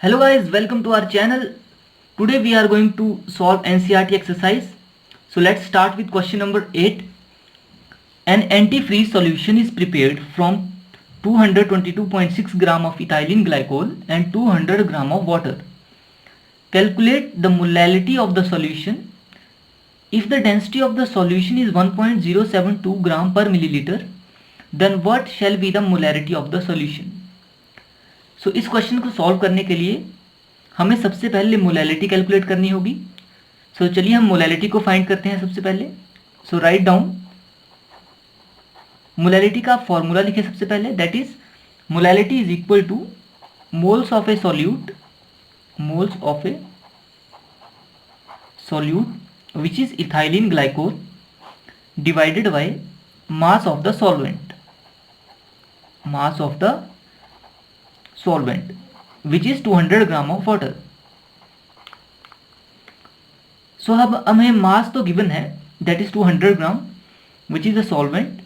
Hello guys, welcome to our channel. Today we are going to solve NCERT exercise. So let's start with question number 8. An antifreeze solution is prepared from 222.6 gram of ethylene glycol and 200 gram of water. Calculate the molality of the solution. If the density of the solution is 1.072 gram per milliliter, then what shall be the molarity of the solution? सो इस question को solve करने के लिए हमें सबसे पहले molality calculate करनी होगी। सो चलिए हम मोलैलिटी को फाइंड करते हैं सबसे पहले। सो राइट डाउन मोलैलिटी का फॉर्मूला लिखे सबसे पहले, that is molality is equal to moles of a solute which is ethylene glycol divided by mass of the solvent which is 200 gram of water. So अब हमें mass तो given है, that is 200 gram which is a solvent,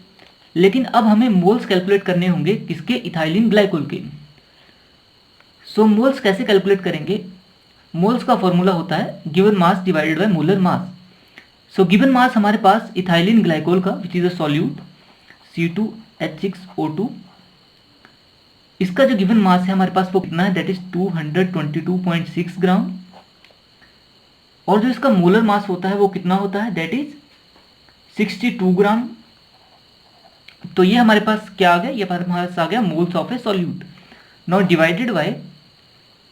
लेकिन अब हमें moles calculate करने होंगे किसके? इथाइलिन ग्लाइकोल के। सो मोल्स कैसे कैलकुलेट करेंगे? मोल्स का फॉर्मूला होता है given mass divided by molar mass. So given mass हमारे पास इथाइलिन ग्लाइकोल का विच इज अ सॉल्यूट C2H6O2, इसका जो गिवन मास है हमारे पास वो कितना है? दैट इज 222.6 ग्राम। और जो इसका मोलर मास होता है वो कितना होता है? दैट इज 62 ग्राम। तो ये हमारे पास क्या आ गया? ये हमारे पास आ गया moles of a solute. Now divided by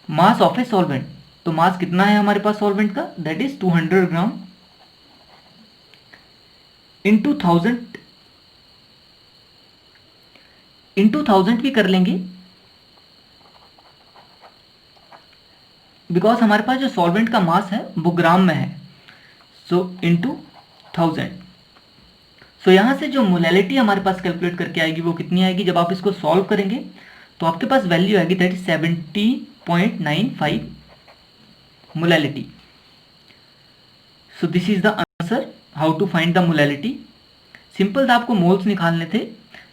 mass of a solvent. तो मास कितना है हमारे पास सॉल्वेंट का? दैट इज 200 ग्राम इंटू 1000 भी कर लेंगे, बिकॉज हमारे पास जो सॉल्वेंट का मास है वो ग्राम में है। So into 1000। सो यहाँ से जो मोलैलिटी हमारे पास कैलकुलेट करके आएगी वो कितनी आएगी? जब आप इसको सॉल्व करेंगे तो आपके पास वैल्यू आएगी that is 70.95 molality. So this is the answer how to find the molality. Simple था, आपको मोल्स निकालने थे।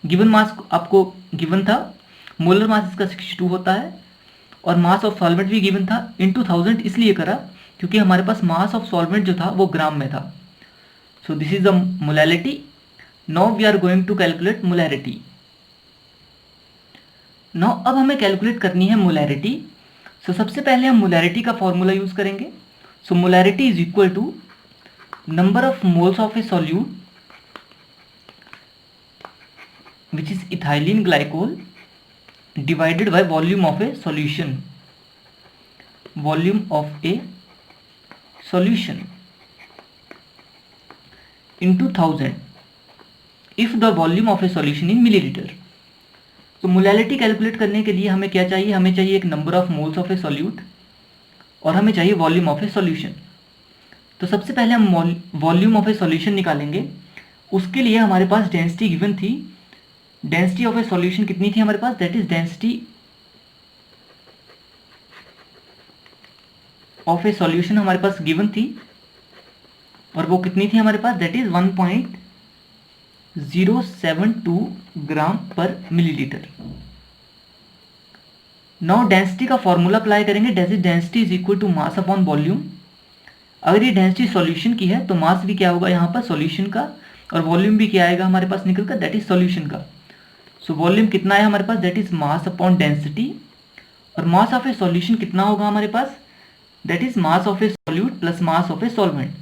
गिवन मास आपको गिवन था, मोलर मास इसका 62 होता है और मास ऑफ सॉल्वेंट भी गिवन था। इंटू 1000 इसलिए करा क्योंकि हमारे पास मास ऑफ सॉल्वेंट जो था वो ग्राम में था। So this is the molality. Now we are going to calculate molarity. Now अब हमें कैलकुलेट करनी है मोलैरिटी। सो सबसे पहले हम मोलैरिटी का फॉर्मूला यूज करेंगे। So molarity is equal to number of moles of a solute which is ethylene glycol divided by volume of a solution into 1000 if the volume of a solution in milliliter। तो molality calculate करने के लिए हमें क्या चाहिए? हमें चाहिए एक number of moles of a solute और हमें चाहिए वॉल्यूम ऑफ ए सॉल्यूशन। तो सबसे पहले हम वॉल्यूम ऑफ ए सॉल्यूशन निकालेंगे। उसके लिए हमारे पास डेंसिटी गिवन थी। डेंसिटी ऑफ ए सॉल्यूशन कितनी थी हमारे पास? That is density of a solution हमारे पास गिवन थी और वो कितनी थी हमारे पास? दैट इज 1.072 ग्राम पर मिलीलीटर। नाउ डेंसिटी का फॉर्मूला अप्लाई करेंगे। Density is equal to mass upon volume. अगर ये डेंसिटी सॉल्यूशन की है तो मास भी क्या होगा यहाँ पर? सॉल्यूशन का। और वॉल्यूम भी क्या आएगा हमारे पास निकल कर? दैट इज सॉल्यूशन का। सो वॉल्यूम कितना है हमारे पास? That is mass upon density. और मास ऑफ ए सॉल्यूशन कितना होगा हमारे पास? That is mass of a solute plus mass of a solvent.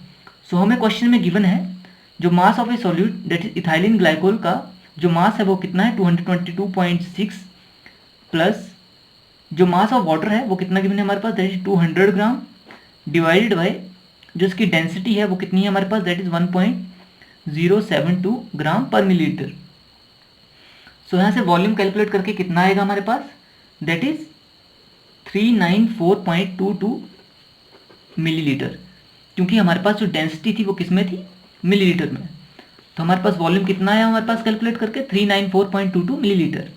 So हमें क्वेश्चन में गिवन है जो mass of a solute that is ethylene glycol का जो मास है वो कितना है? 222.6 प्लस जो मास ऑफ वाटर है वो कितना गिवन है हमारे पास? That is 200 gram divided by जो इसकी डेंसिटी है वो कितनी है हमारे पास? दैट इज 1.072 ग्राम पर मिलीलीटर। सो यहाँ से वॉल्यूम कैलकुलेट करके कितना आएगा हमारे पास? दैट इज 394.22 मिलीलीटर, क्योंकि हमारे पास जो डेंसिटी थी वो किस में थी? मिलीलीटर में। तो हमारे पास वॉल्यूम कितना आया हमारे पास कैलकुलेट करके? 394.22 मिलीलीटर।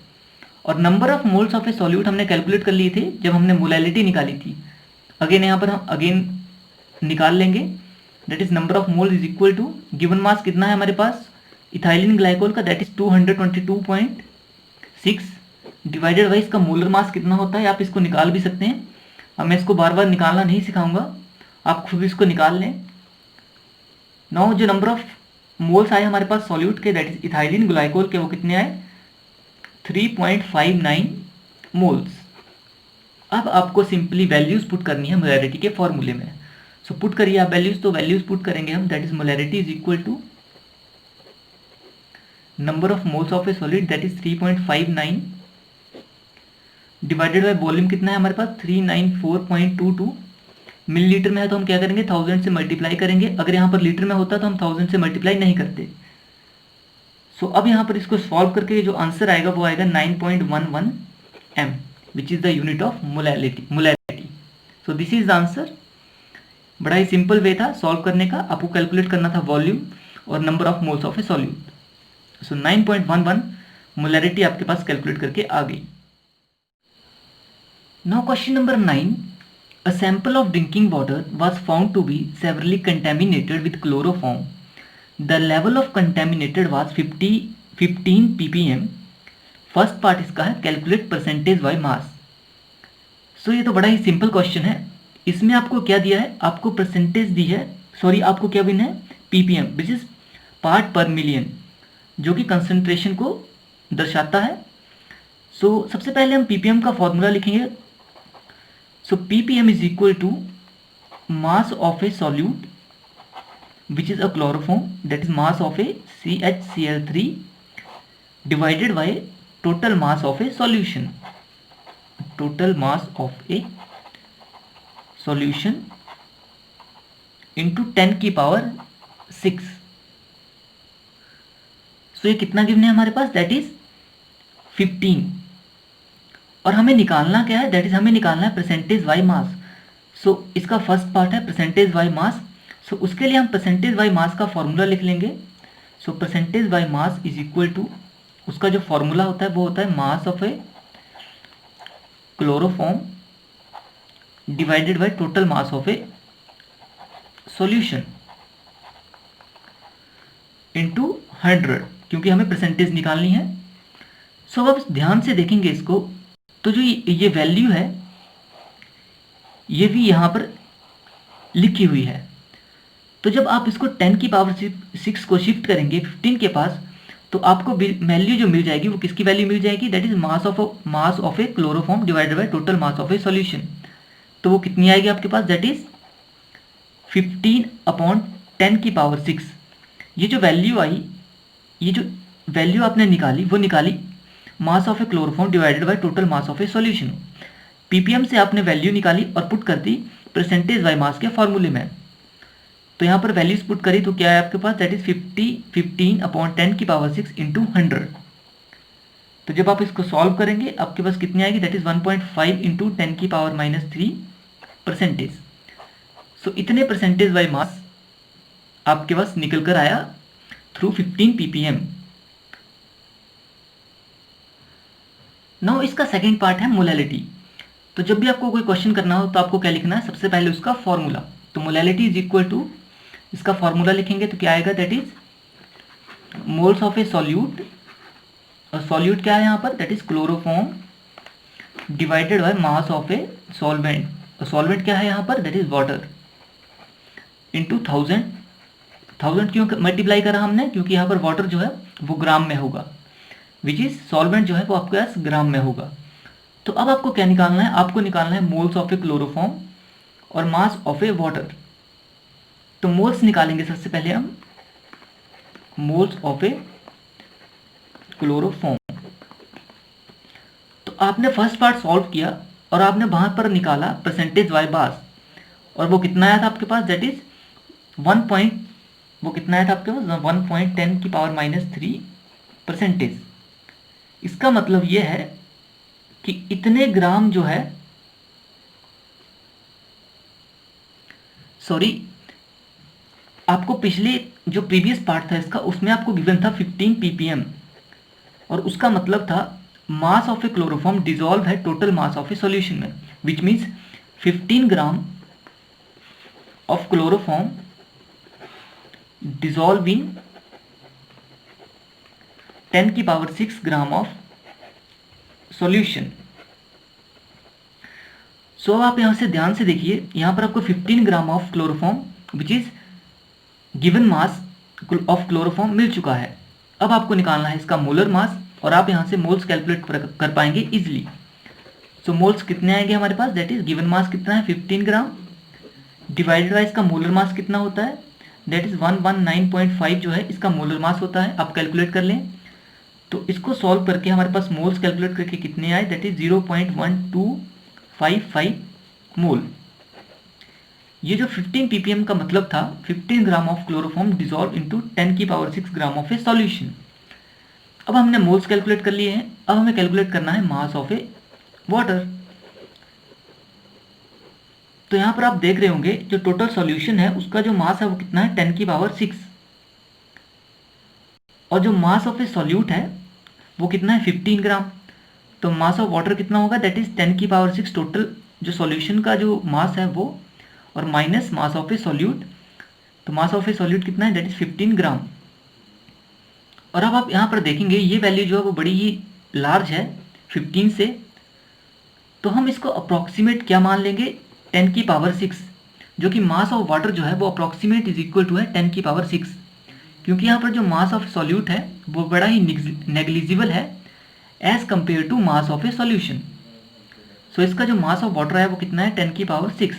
और number of moles of a solute हमने कैलकुलेट कर लिए थे जब हमने मोलैलिटी निकाली थी। अगेन यहाँ पर हम अगेन निकाल लेंगे। That is number of mole is equal to given mass कितना है हमारे पास इथाइलिन ग्लाइकोल का? दैट इज 222.6 डिवाइडेड बाई इसका मोलर मास कितना होता है? आप इसको निकाल भी सकते हैं। अब मैं इसको बार बार निकालना नहीं सिखाऊंगा, आप खुद इसको निकाल लें। नाउ जो नंबर ऑफ मोल्स आए हमारे पास सॉल्यूट के, दैट इज इथाइलिन ग्लाइकोल के, वो कितने आए 3.59 मोल्स। अब आपको सिंपली वैल्यूज पुट करनी है मोलैरिटी के फॉर्मूले में। सो पुट करिए आप वैल्यूज, तो वैल्यूज पुट करेंगे हम, that is molarity is equal to number of moles of a solid that is 3.59 divided by volume कितना है हमारे पास 394.22। मिलीलीटर में है तो हम क्या करेंगे 1000 से मल्टीप्लाई करेंगे, अगर यहाँ पर लीटर में होता तो हम 1000 से मल्टीप्लाई नहीं करते। सो अब यहाँ पर इसको सॉल्व करके जो आंसर आएगा वो आएगा 9.11 m, which is the unit of molarity. So this is the answer. बड़ा ही सिंपल वे था सॉल्व करने का, आपको कैलकुलेट करना था वॉल्यूम और number of moles of a solute. So 9.11 molarity आपके पास कैलकुलेट करके आ गई। Now question number 9, a sample of drinking water was found to be severely contaminated with chloroform. The level of contaminated was 15 ppm. First part इसका है calculate percentage by mass. सो ये तो बड़ा ही simple question है। इसमें आपको क्या दिया है, आपको परसेंटेज दी है, सॉरी आपको क्या बिन है ppm विच इज पार्ट पर मिलियन, जो कि कंसंट्रेशन को दर्शाता है। सो सबसे पहले हम ppm का फॉर्मूला लिखेंगे। So ppm is equal to mass of a solute which is a chloroform, that is mass of a CHCl3 divided by total mass of a solution. Total mass of a solution into 10 की power 6। So ये कितना given है हमारे पास, that is 15, और हमें निकालना क्या है, दैट इज हमें निकालना है परसेंटेज बाय मास। सो इसका फर्स्ट पार्ट है परसेंटेज बाय मास। सो उसके लिए हम परसेंटेज बाय मास का फॉर्मूला लिख लेंगे। So percentage by mass is equal to, उसका जो फॉर्मूला होता है वो होता है mass of a chloroform divided by total mass of a solution into 100, क्योंकि हमें परसेंटेज निकालनी है। सो अब ध्यान से देखेंगे इसको, तो जो ये वैल्यू है ये भी यहाँ पर लिखी हुई है। तो जब आप इसको 10 की पावर 6 को शिफ्ट करेंगे 15 के पास, तो आपको वैल्यू जो मिल जाएगी वो किसकी वैल्यू मिल जाएगी, that is mass of a chloroform divided by total mass of a solution. तो वो कितनी आएगी आपके पास, दैट इज 15/10 की पावर 6। ये जो वैल्यू आई, ये जो वैल्यू आपने निकाली वो निकाली मास of a chloroform divided by total mass of a solution. Ppm से आपने वैल्यू निकाली और पुट कर दी परसेंटेज बाय मास के फॉर्मूले में। तो यहाँ पर वैल्यूज पुट करी तो क्या है आपके पास, दैट इज 15/10 की पावर 6 इंटू 100। तो जब आप इसको सॉल्व करेंगे आपके पास कितनी आएगी, दैट इज 1.5 इंटू 10 की पावर -3 परसेंटेज। सो इतने परसेंटेज बाय मास आपके पास निकल कर आया थ्रू 15 ppm। नाउ इसका सेकेंड पार्ट है मोलैलिटी। तो जब भी आपको कोई क्वेश्चन करना हो तो आपको क्या लिखना है, सबसे पहले उसका फॉर्मूला। तो मोलैलिटी इज इक्वल टू, इसका फॉर्मूला लिखेंगे तो क्या आएगा, that is moles of a solute, और सॉल्यूट क्या है यहाँ पर, that is chloroform divided by mass of a solvent, और सॉल्वेंट क्या है यहाँ पर, दैट इज वाटर, इंटू 1000 क्यों मल्टीप्लाई करा हमने, क्योंकि यहाँ पर वाटर जो है वो ग्राम में होगा, विच इज सॉल्वेंट जो है वो आपके पास ग्राम में होगा। तो अब आपको क्या निकालना है, आपको निकालना है मोल्स ऑफ ए क्लोरोफॉर्म और मास ऑफ ए वाटर। तो मोल्स निकालेंगे सबसे पहले हम, मोल्स ऑफ ए क्लोरोफॉर्म। तो आपने फर्स्ट पार्ट सॉल्व किया और आपने वहां पर निकाला परसेंटेज बाय मास, और वो कितना आया था आपके पास, दैट इज 1.10 की पावर -3 परसेंटेज। इसका मतलब ये है कि इतने ग्राम जो है, सॉरी आपको पिछले जो प्रीवियस पार्ट था इसका, उसमें आपको गिवन था 15 ppm, और उसका मतलब था mass of a chloroform dissolve है total mass of a solution में, which means 15 gram of chloroform dissolve in 10 की power 6 gram of solution. So अब आप यहाँ से ध्यान से देखिए, यहाँ पर आपको 15 gram of chloroform which is given mass of chloroform मिल चुका है। अब आपको निकालना है इसका मोलर मास, और आप यहाँ से मोल्स कैलकुलेट कर पाएंगे इजिली। सो मोल्स कितने आएंगे हमारे पास, दैट इज गिवन मास कितना है 15 ग्राम डिवाइडेड बाय इसका मोलर मास कितना होता है, दैट इज 119.5 जो है इसका मोलर मास होता है। आप कैलकुलेट कर लें, तो इसको सॉल्व करके हमारे पास मोल्स कैलकुलेट करके कितने आए, दैट इज 0.1255 मोल। ये जो 15 ppm का मतलब था 15 gram of chloroform dissolve into 10⁶ gram of a solution. अब हमने मोल्स कैलकुलेट कर लिए हैं, अब हमें कैलकुलेट करना है मास ऑफ ए वाटर। तो यहाँ पर आप देख रहे होंगे जो टोटल सॉल्यूशन है उसका जो मास है वो कितना है 10⁶, और जो मास ऑफ ए सॉल्यूट है वो कितना है 15 ग्राम। तो मास ऑफ वाटर कितना होगा, दैट इज 10⁶ टोटल जो सॉल्यूशन का जो मास है वो, और minus mass of a solute. तो मास ऑफ ए सॉल्यूट कितना है, दैट इज 15 ग्राम। और अब आप यहाँ पर देखेंगे ये वैल्यू जो है वो बड़ी ही लार्ज है 15 से, तो हम इसको अप्रॉक्सीमेट क्या मान लेंगे 10⁶, जो कि मास ऑफ वाटर जो है वो अप्रॉक्सीमेट इज इक्वल टू है 10⁶, क्योंकि यहाँ पर जो मास ऑफ सॉल्यूट है वो बड़ा ही नेग्लिजिबल है as compare to mass of a solution. So इसका जो मास ऑफ वाटर है वो कितना है 10⁶।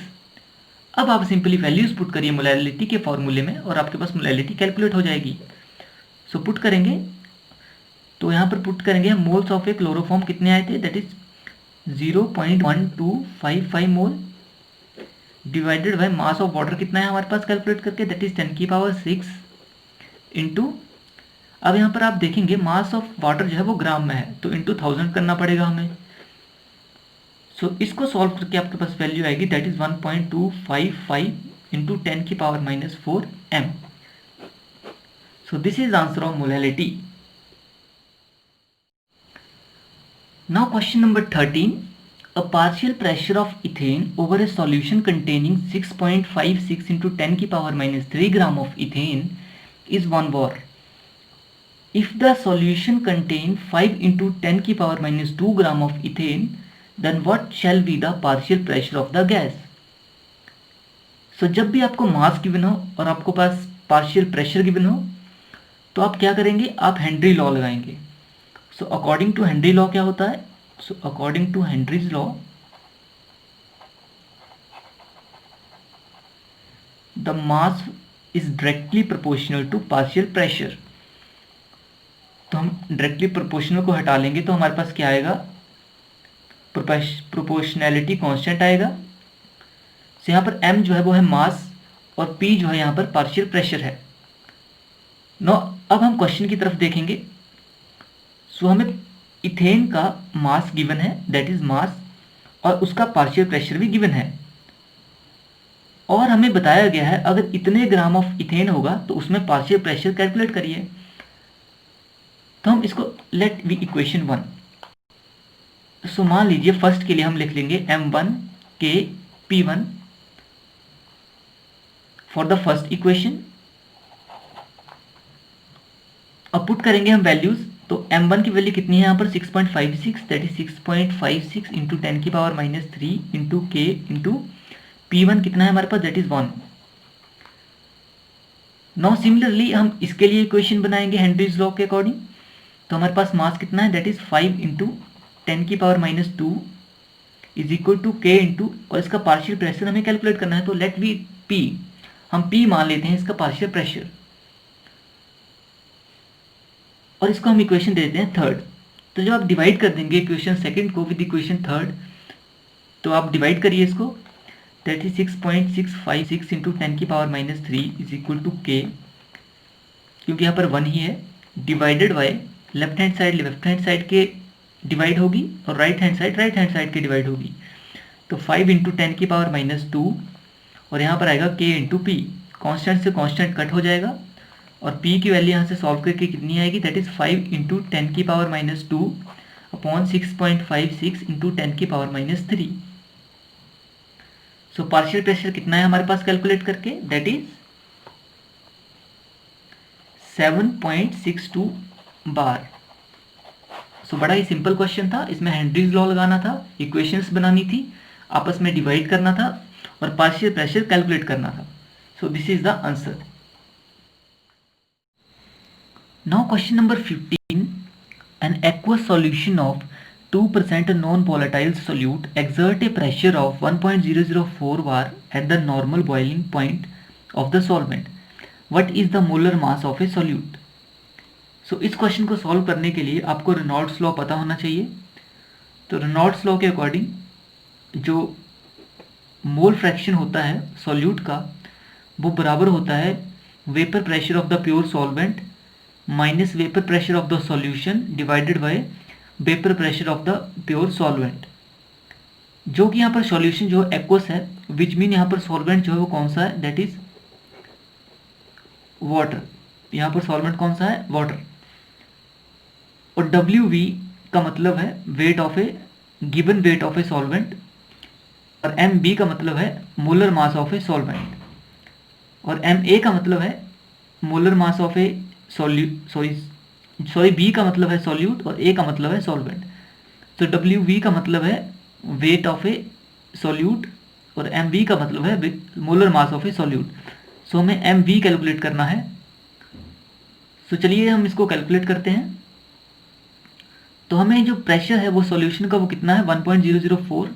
अब आप सिंपली वैल्यूज पुट करिए मोलैलिटी के फॉर्मूले में और आपके पास मोलैलिटी कैलकुलेट हो जाएगी। सो पुट करेंगे, तो यहाँ पर पुट करेंगे हम मोल्स ऑफ ए क्लोरोफॉर्म कितने आए थे, that is 0.1255 mole divided by mass of water कितना है हमारे पास कैलकुलेट करके, दैट इज 10⁶ इंटू, अब यहाँ पर आप देखेंगे मास ऑफ वाटर जो है वो ग्राम में है तो इंटू 1000 करना पड़ेगा हमें। सो इसको सॉल्व करके आपके पास वैल्यू आएगी that is 1.255 into 10⁻⁴ m। So this is answer of molality. Now question number 13, a partial pressure of ethane over a solution containing 6.56 into 10⁻³ gram of ethane is 1 bar. If the solution contain 5 into 10⁻² gram of ethane, then what shall be the partial pressure of the gas? So जब भी आपको mass given हो और आपको पास partial pressure given हो तो आप क्या करेंगे, आप हेनरी लॉ लगाएंगे। So according to Henry law क्या होता है, so according to Henry's law the mass is directly proportional to partial pressure. तो हम डायरेक्टली प्रोपोर्शनल को हटा लेंगे तो हमारे पास क्या आएगा, प्रोपोर्शनैलिटी कांस्टेंट आएगा। तो यहाँ पर m जो है वो है मास और p जो है यहाँ पर पार्शियल प्रेशर है। नो अब हम क्वेश्चन की तरफ देखेंगे। सो हमें इथेन का मास गिवन है दैट इज मास, और उसका पार्शियल प्रेशर भी गिवन है, और हमें बताया गया है अगर इतने ग्राम ऑफ इथेन होगा तो उसमें पार्शियल प्रेशर कैलकुलेट करिए। तो हम इसको लेट वी इक्वेशन 1। सो मान लीजिए फर्स्ट के लिए हम लिख लेंगे m1 k p1 for the first equation. अब पुट करेंगे हम वैल्यूज, तो m1 की वैल्यू कितनी है यहाँ पर 6.56, that is 6.56 into 10⁻³ into k into p1 कितना है हमारे पास, दैट इज 1। नाउ सिमिलरली हम इसके लिए इक्वेशन बनाएंगे हेनरीज लॉ के अकॉर्डिंग। तो हमारे पास मास कितना है, that is 5 into 10⁻² is equal to k into, और इसका पार्शियल प्रेशर हमें कैलकुलेट करना है तो लेट वी p, हम p मान लेते हैं इसका पार्शियल प्रेशर, और इसको हम इक्वेशन दे देते हैं थर्ड। तो जब आप डिवाइड कर देंगे इक्वेशन सेकंड को विद इक्वेशन थर्ड, तो आप डिवाइड करिए इसको, that is 6.656 into 10⁻³ is equal to k, क्योंकि यहाँ पर 1 ही है, divided by left hand side के डिवाइड होगी और राइट हैंड साइड के डिवाइड होगी। तो 5 इंटू 10⁻² और यहाँ पर आएगा k इंटू पी, कॉन्स्टेंट से कॉन्स्टेंट कट हो जाएगा और p की वैल्यू यहाँ से सॉल्व करके कितनी आएगी, that is 5 into 10⁻² upon 6.56 into 10⁻³। So partial pressure कितना है हमारे पास कैलकुलेट करके, दैट इज 7.62 बार। सो बड़ा ही सिंपल क्वेश्चन था, इसमें हेनरीज लॉ लगाना था, इक्वेशंस बनानी थी। आपस में डिवाइड करना था और पार्शियल प्रेशर कैलकुलेट करना था। So this is the answer. Now question number 15, an aqueous solution of 2% non-volatile solute exert a pressure of 1.004 bar at the normal boiling point of the solvent. What is the molar mass of a solute? सो इस question को solve करने के लिए आपको Reynolds law पता होना चाहिए। तो रेनॉल्ड्स लॉ के अकॉर्डिंग जो मोल फ्रैक्शन होता है सॉल्यूट का वो बराबर होता है vapour pressure of the pure solvent minus vapour pressure of the solution divided by vapour pressure of the pure solvent. जो कि यहाँ पर सॉल्यूशन जो एक्वस है, विच मीन यहाँ पर सॉल्वेंट जो है वो कौन सा है, दैट इज वाटर। यहाँ पर सॉल्वेंट कौन सा है, वाटर। और WV का मतलब है weight of A given weight of a solvent और MB का मतलब है molar mass of a solvent और MA का मतलब है molar mass of A sorry B का मतलब है सॉल्यूट और A का मतलब है सॉल्वेंट। तो WV का मतलब है वेट ऑफ ए सॉल्यूट और MB का मतलब है molar mass of a solute. So हमें MV कैलकुलेट करना है। तो चलिए हम इसको कैलकुलेट करते हैं। तो हमें जो प्रेशर है वो सॉल्यूशन का वो कितना है 1.004।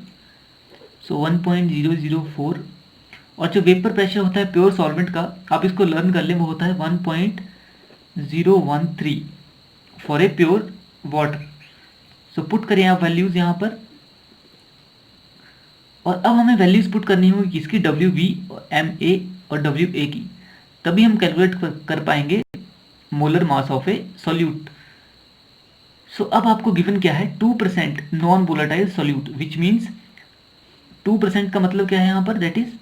सो 1.004 और जो वेपर प्रेशर होता है प्योर सॉल्वेंट का, आप इसको लर्न कर लें, वो होता है 1.013 for a pure water. So put करें आप वैल्यूज यहाँ पर और अब हमें वैल्यूज पुट करनी होगी किसकी, WV और MA और WA की, तभी हम कैलकुलेट कर पाएंगे molar mass of a solute. So अब आपको गिवन क्या है 2% non volatile solute, which means 2% का मतलब क्या है यहाँ पर, that is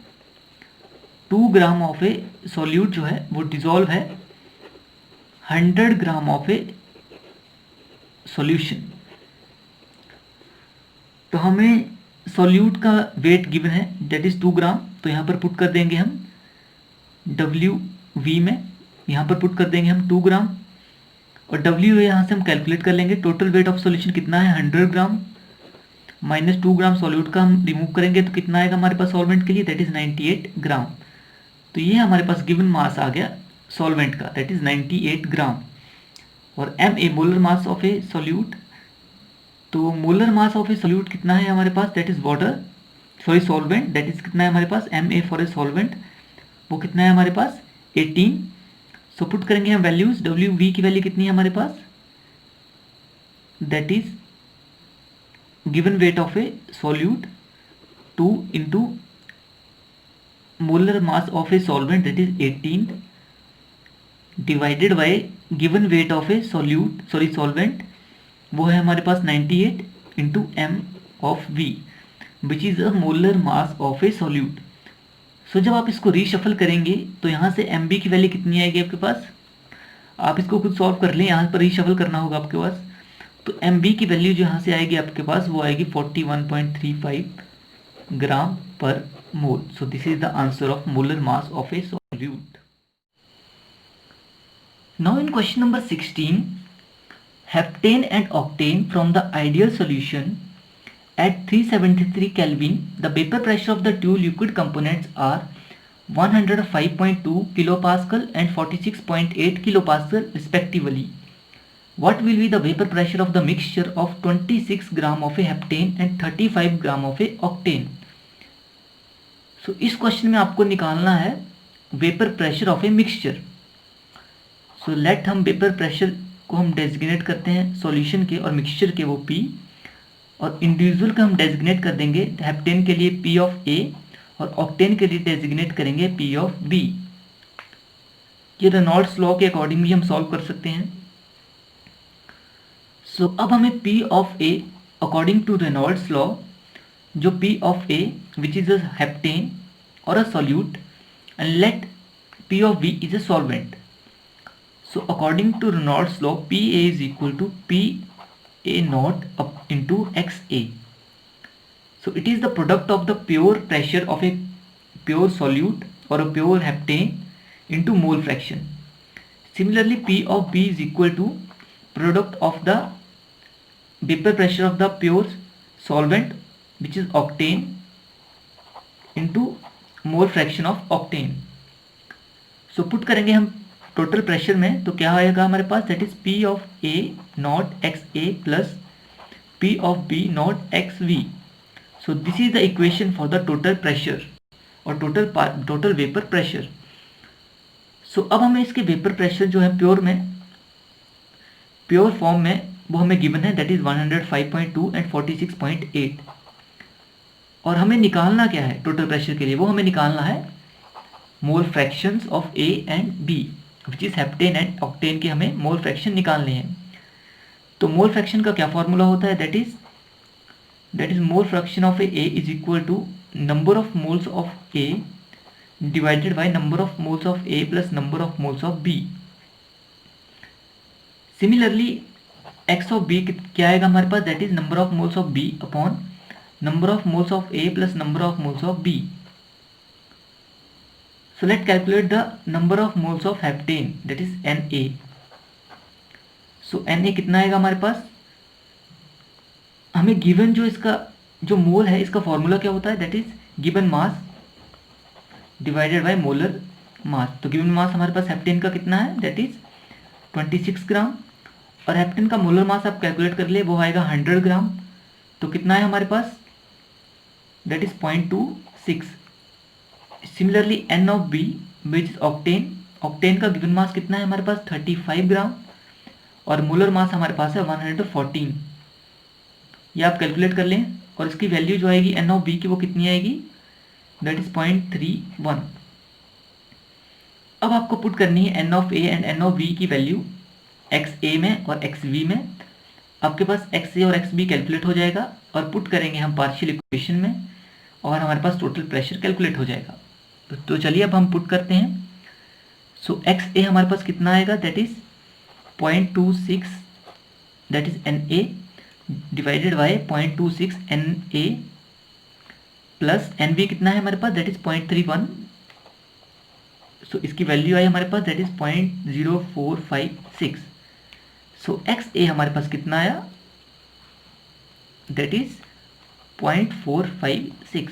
2 gram of a solute जो है वो डिजोल्व है 100 ग्राम ऑफ ए सॉल्यूशन। तो हमें सॉल्यूट का वेट गिवन है दैट इज 2 ग्राम। तो यहाँ पर पुट कर देंगे हम WV में, यहाँ पर पुट कर देंगे हम 2 ग्राम और WA यहाँ से हम कैलकुलेट कर लेंगे। टोटल वेट ऑफ सॉल्यूशन कितना है 100 ग्राम माइनस 2 ग्राम सॉल्यूट का हम रिमूव करेंगे तो कितना आएगा हमारे पास सॉल्वेंट के लिए, दैट इज 98 ग्राम। तो ये हमारे पास गिवन मास आ गया सॉल्वेंट का, दैट इज 98 ग्राम। और MA molar mass of a solute, तो molar mass of a solute कितना है हमारे पास, that is water sorry solvent, that is कितना है हमारे पास MA फॉर ए सॉल्वेंट, वो कितना है हमारे पास 18। सो पुट करेंगे हम वैल्यूज, WV की वैल्यू कितनी है हमारे पास, that is given weight of a solute 2 into molar mass of a solvent that is 18 divided by given weight of a solute sorry solvent, वो है हमारे पास 98 into M of V which is a molar mass of a solute. So जब आप इसको reshuffle करेंगे तो यहाँ से MB की वैल्यू कितनी आएगी आपके पास, आप इसको खुद सॉल्व कर लें, यहाँ पर रीशफल करना होगा आपके पास। तो MB की वैल्यू जो यहाँ से आएगी आपके पास वो आएगी 41.35 ग्राम पर mole. So this is the answer of molar mass of a solute. Now in question number 16, heptane and octane from the ideal solution at 373 Kelvin, the vapor pressure of the two liquid components are 105.2 kilopascal and 46.8 kilopascal respectively. What will be the vapor pressure of the mixture of 26 gram of a heptane and 35 gram of a octane? So इस question में आपको निकालना है vapour pressure of a mixture. So let हम vapour pressure को हम designate करते हैं सॉल्यूशन के और मिक्सचर के वो P, और इंडिविजुअल का हम डेजिग्नेट कर देंगे हेप्टेन के लिए P ऑफ A और ऑक्टेन के लिए डेजिग्नेट करेंगे P ऑफ B। ये रेनॉल्ड्स लॉ के अकॉर्डिंग भी हम सॉल्व कर सकते हैं। सो अब हमें P of A according to Reynolds law, जो P of A which is a heptane और a solute and let P of B is a solvent. So according to Reynolds law PA is equal to PA naught up into XA. So it is the product of the pure pressure of a pure solute or a pure heptane into mole fraction. Similarly, P of B is equal to product of the vapor pressure of the pure solvent which is octane into mole fraction of octane. So put करेंगे हम total pressure में, तो क्या आएगा हमारे पास, that is P of A naught x A plus P of B naught x B. So this is the equation for the total pressure और total vapour pressure. So अब हमें इसके वेपर प्रेशर जो है प्योर फॉर्म में वो हमें given है, दैट इज 105.2 एंड 46.8। और हमें निकालना क्या है टोटल प्रेशर के लिए, वो हमें निकालना है mole fractions of A and B which is heptane and octane के हमें मोल फ्रैक्शन निकालने हैं। तो मोल फ्रैक्शन का क्या फॉर्मूला होता है, that is mole fraction of A is equal to number of moles of A divided by number of moles of A plus number of moles of B। Similarly x of B क्या आएगा हमारे पास, that is number of moles of B upon number of moles of A plus number of moles of B। So let's calculate the number of moles of heptane, that is Na. So Na कितना आएगा हमारे पास, हमें given जो इसका जो मोल है इसका formula क्या होता है, that is given mass divided by molar mass. तो गिवन मास हमारे पास हेप्टेन का कितना है, दैट इज 26 ग्राम, और हेप्टेन का मोलर मास आप कैलकुलेट कर ले, वो आएगा 100 ग्राम। तो कितना है हमारे पास, that is 0.26। Similarly N of B which is octane, octane का गिवन मास कितना है हमारे पास 35 ग्राम, और मोलर मास हमारे पास है 114। ये आप कैलकुलेट कर लें, और इसकी वैल्यू जो आएगी N ऑफ B की वो कितनी आएगी, दैट इज 0.31। अब आपको पुट करनी है N of A and N of B की वैल्यू XA में और XB में। आपके पास XA और XB कैलकुलेट हो जाएगा, और पुट करेंगे हम पार्शियल इक्वेशन में, और हमारे पास टोटल प्रेशर कैलकुलेट हो जाएगा। तो चलिए अब हम पुट करते हैं। सो XA हमारे पास कितना आएगा, that is 0.26, that is Na divided by 0.26 Na plus NB कितना है हमारे पास, दैट इज 0.31। सो इसकी वैल्यू आई हमारे पास, दैट इज 0.0456। सो XA हमारे पास कितना आया, दैट इज 0.456।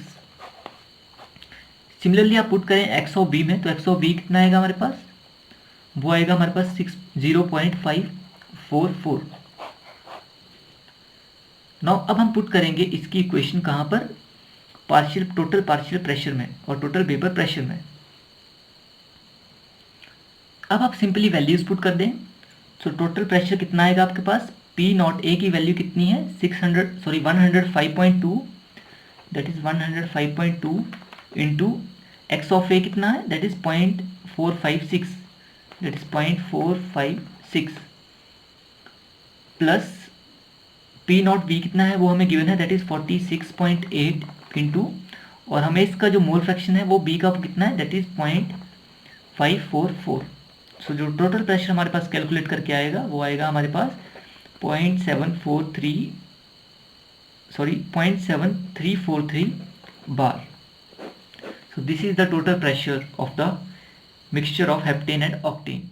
सिमिलरली आप पुट करें x ऑफ B में, तो x ऑफ B कितना आएगा हमारे पास, वो आएगा हमारे पास 0.544। नाउ अब हम पुट करेंगे इसकी इक्वेशन कहाँ पर, टोटल पार्शियल प्रेशर में और टोटल वेपर प्रेशर में। अब आप सिंपली वैल्यूज पुट कर दें। सो टोटल प्रेशर कितना आएगा आपके पास, P नॉट A की वैल्यू कितनी है 105.2, that is 105.2 into x of A कितना है, that is 0.456, that is 0.456 plus P not B कितना है वो हमें गिवन है, दैट इज 46.8 इंटू, और हमें इसका जो मोल फ्रैक्शन है वो B का कितना है, दैट इज 0.544। सो जो टोटल प्रेशर हमारे पास कैलकुलेट करके आएगा वो आएगा हमारे पास 0.7343 बार। So this is the total pressure of the mixture of heptane and octane.